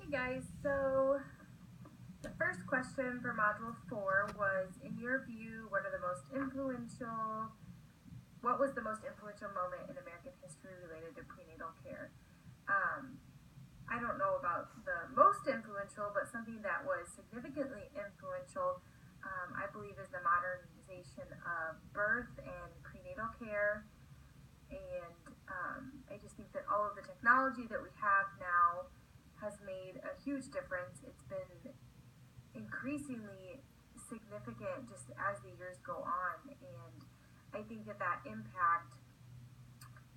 Hey guys, so the first question for Module 4 was, in your view, what was the most influential moment in American history related to prenatal care? Um, I don't know about the most influential, but something that was significantly influential, I believe, is the modernization of birth and prenatal care. And I just think that all of the technology that we have now has made a huge difference. It's been increasingly significant just as the years go on, and I think that impact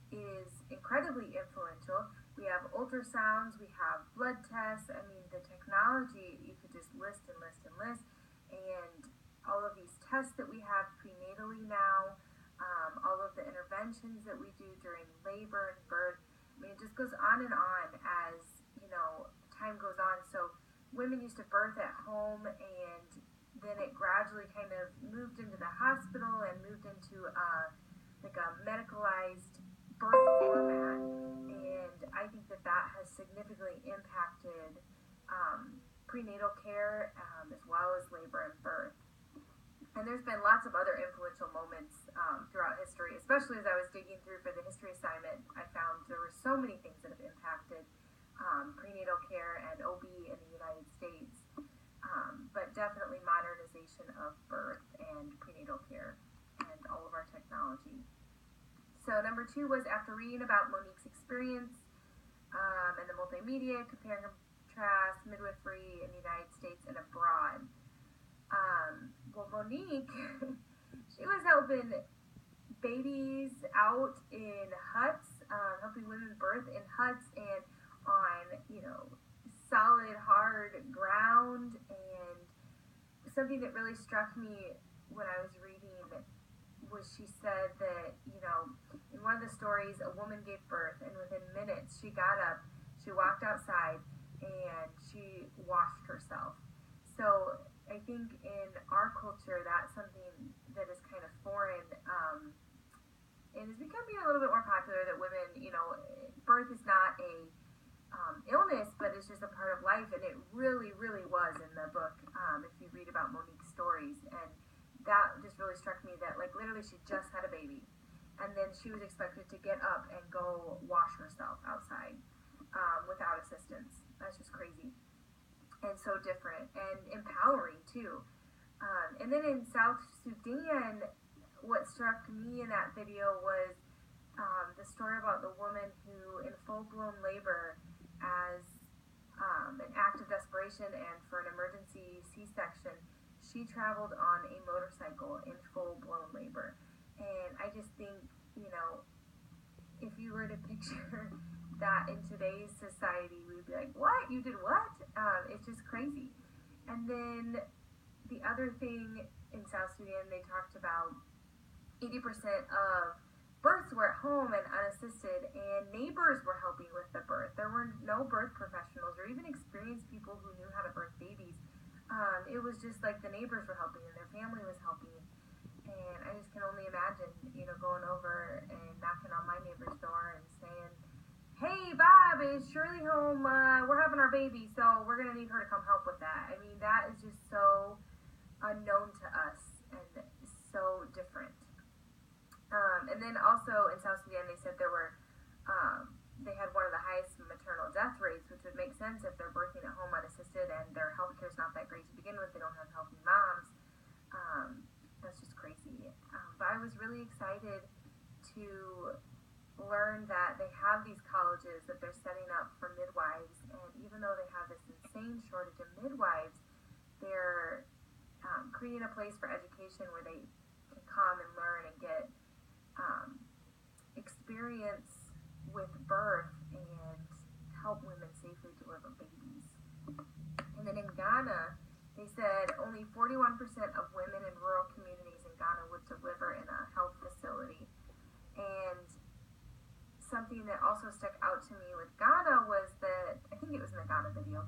is incredibly influential. We have ultrasounds, we have blood tests. I mean, the technology, you could just list and list and list, and all of these tests that we have prenatally now, all of the interventions that we do during labor and birth. I mean, it just goes on and on as, time goes on. So women used to birth at home, and then it gradually kind of moved into the hospital and moved into like a medicalized birth format. And I think that has significantly impacted prenatal care, as well as labor and birth. And there's been lots of other influential moments throughout history, especially as I was digging through for the history assignment. I found there were so many things that have impacted prenatal care and OB in the United States, but definitely modernization of birth and prenatal care and all of our technology. So number 2 was, after reading about Monique's experience and the multimedia, compare and contrast midwifery in the United States and abroad. Well, Monique, she was helping babies out in huts, helping women birth in huts and on, solid, hard ground. And something that really struck me when I was reading was, she said that, in one of the stories, a woman gave birth, and within minutes she got up, she walked outside, and she washed herself. So I think in our culture, that's something that is kind of foreign, and is becoming a little bit more popular, that women, birth is not a illness, but it's just a part of life. And it really, really was in the book, if you read about Monique's stories. And that just really struck me, that like literally she just had a baby, and then she was expected to get up and go wash herself outside, without assistance. That's just crazy. And so different and empowering too. And then in South Sudan, what struck me in that video was the story about the woman who, in full-blown labor, as an act of desperation and for an emergency C-section, she traveled on a motorcycle in full-blown labor. And I just think, if you were to picture that in today's society, we'd be like, what? You did what? It's just crazy. And then the other thing in South Sudan, they talked about 80% of births were at home and unassisted, and neighbors were helping with the birth. There were no birth professionals or even experienced people who knew how to birth babies. It was just like the neighbors were helping and their family was helping. And I just can only imagine, going over and knocking on my neighbor's door and saying, hey, Bob, is Shirley home? We're having our baby, so we're going to need her to come help with that. I mean, that is just so unknown to us and so different. And then also in South Sudan, they said they had one of the highest maternal death rates, which would make sense if they're birthing at home unassisted and their health care is not that great to begin with. They don't have healthy moms. That's just crazy. But I was really excited to learn that they have these colleges that they're setting up for midwives, and even though they have this insane shortage of midwives, they're creating a place for education where they can come and learn and get experience with birth and help women safely deliver babies. And then in Ghana, they said only 41% of women in rural communities in Ghana would deliver in a health facility. And something that also stuck out to me with Ghana was that, I think it was in the Ghana video,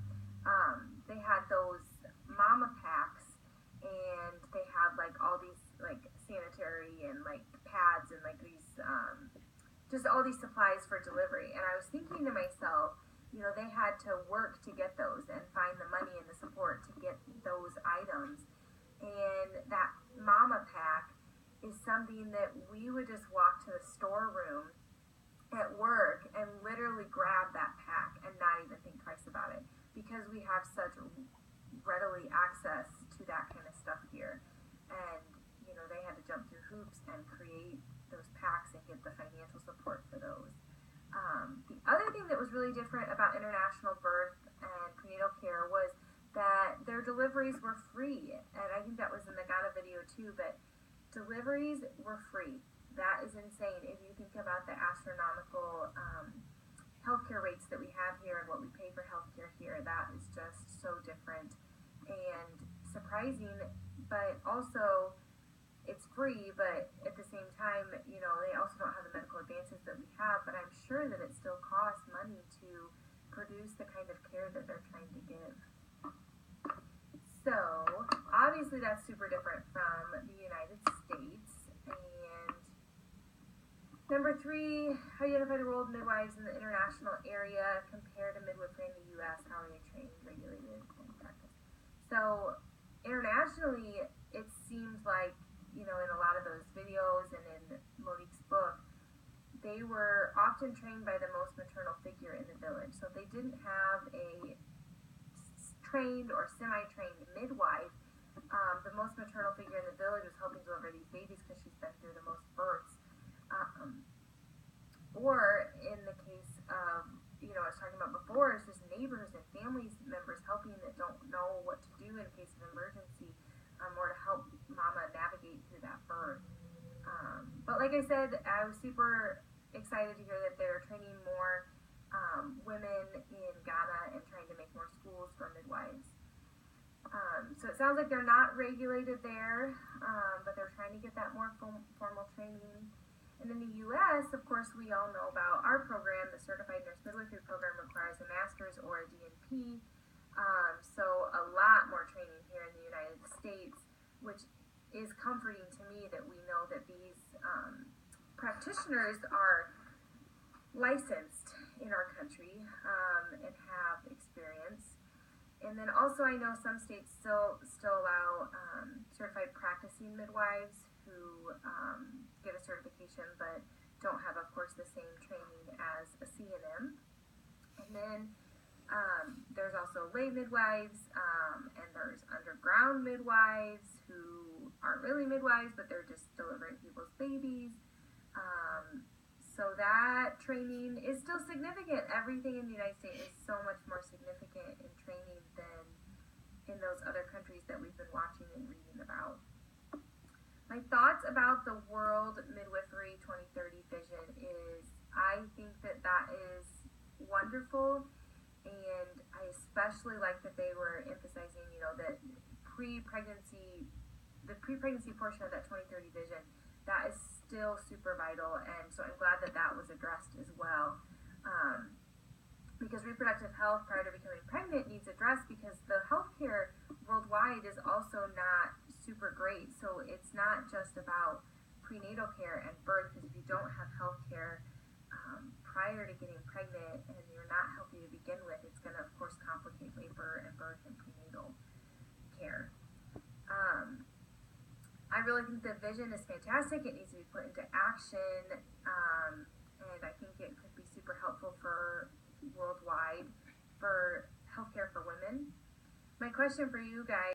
they had those mama packs, and they had like all these like sanitary and like pads and like these just all these supplies for delivery. And I was thinking to myself, they had to work to get those and find the money and the support to get those items. And that mama pack is something that we would just walk to the storeroom at work and literally grab that pack and not even think twice about it, because we have such readily access to that kind of stuff here. And they had to jump through hoops and create those packs and get the financial support for those. The other thing that was really different about international birth and prenatal care was that their deliveries were free. And I think that was in the Ghana video too, but deliveries were free. That is insane. If you think about the astronomical healthcare rates that we have here and what we pay for healthcare here, that is just so different and surprising, but also it's free, but at the same time, they also don't have the medical advances that we have, but I'm sure that it still costs money to produce the kind of care that they're trying to give. So, obviously that's super different from the United States. And number 3, how you identify the role of midwives in the international area compared to midwifery in the U.S., how are they trained, regulated, and practiced? So, internationally, it seems like, in a lot of those videos and in Monique's book, they were often trained by the most maternal figure in the village. So if they didn't have a trained or semi-trained midwife, the most maternal figure in the village was helping deliver these babies because she's been through the most births. Or in the case of, I was talking about before, it's just neighbors and family members helping that don't know what to do in case of emergency, or to help mama navigate through that birth. But like I said, I was super excited to hear that they're training more women in Ghana and trying to make more schools for midwives. So it sounds like they're not regulated there, but they're trying to get that more formal training. And in the U.S., of course, we all know about our program. The Certified Nurse Midwifery Program requires a master's or a DNP. So a lot more training here in the United States, which is comforting to me that we know that these practitioners are licensed in our country and have experience. And then also I know some states still allow certified practicing midwives who get a certification but don't have, of course, the same training as a CNM. And then there's also lay midwives, and there's underground midwives who aren't really midwives, but they're just delivering people's babies. So that training is still significant. Everything in the United States is so much more significant in training than in those other countries that we've been watching and reading about. My thoughts about the World Midwifery 2030 vision is I think that is wonderful. And I especially like that they were emphasizing, that the pre-pregnancy portion of that 2030 vision, that is still super vital. And so I'm glad that was addressed as well. Because reproductive health prior to becoming pregnant needs addressed because the healthcare worldwide is also not super great. So it's not just about prenatal care and birth, because if you don't have healthcare prior to getting pregnant and you're not healthy to begin with, it's going to, of course, complicate labor and birth and prenatal care. I really think the vision is fantastic. It needs to be put into action, and I think it could be super helpful for worldwide for healthcare for women. My question for you guys